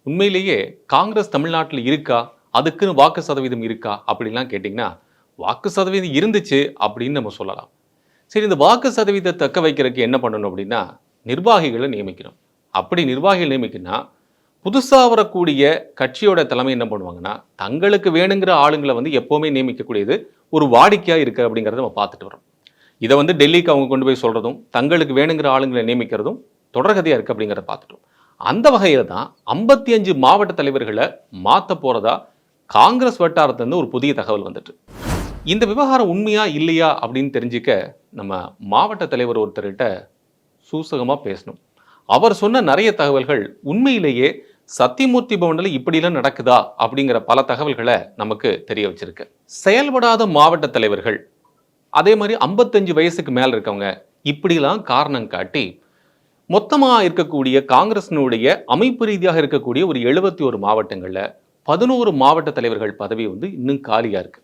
உண்மையிலேயே காங்கிரஸ் தமிழ்நாட்டில் இருக்கா? அதுக்குன்னு வாக்கு சதவீதம் இருக்கா? அப்படிலாம் கேட்டிங்கன்னா, வாக்கு சதவீதம் இருந்துச்சு அப்படின்னு நம்ம சொல்லலாம். சரி, இந்த வாக்கு சதவீதத்த தக்க வைக்கிறதுக்கு என்ன பண்ணணும் அப்படின்னா, நிர்வாகிகள நியமிக்கணும். அப்படி நிர்வாகிகள் நியமிக்கணும்னா, புதுசா வரக்கூடிய கட்சியோட தலைமை என்ன பண்ணுவாங்கன்னா, தங்களுக்கு வேணுங்கிற ஆளுங்கள வந்து எப்பவுமே நியமிக்கக்கூடியது ஒரு வாடிக்கையா இருக்கு அப்படிங்கிறத நம்ம பார்த்துட்டு வரோம். இத வந்து டெல்லிக்கு அவங்க கொண்டு போய் சொல்றதும், தங்களுக்கு வேணுங்கிற ஆளுங்கள நியமிக்கிறதும் தொடர்கதையா இருக்கு அப்படிங்கிறத பார்த்துட்டோம். அந்த வகையில தான் 55 மாவட்ட தலைவர்கள மாத்தப் போறதா காங்கிரஸ் வட்டாரத்திலிருந்து ஒரு புதிய தகவல் வந்துட்டு. இந்த விவகாரம் உண்மையா இல்லையா அப்படின்னு தெரிஞ்சுக்க நம்ம மாவட்ட தலைவர் ஒருத்தர்கிட்ட சூசகமா பேசணும். அவர் சொன்ன நிறைய தகவல்கள் உண்மையிலேயே சத்தியமூர்த்தி பவன்ல இப்படிலாம் நடக்குதா அப்படிங்கிற பல தகவல்களை நமக்கு தெரிய வச்சிருக்கு. செயல்படாத மாவட்ட தலைவர்கள், அதே மாதிரி 55 வயசுக்கு மேல இருக்கவங்க, இப்படிலாம் காரணம் காட்டி மொத்தமா இருக்கக்கூடிய காங்கிரஸினுடைய அமைப்பு ரீதியாக இருக்கக்கூடிய ஒரு 71 மாவட்டங்கள்ல 11 மாவட்ட தலைவர்கள் பதவி வந்து இன்னும் காலியா இருக்கு.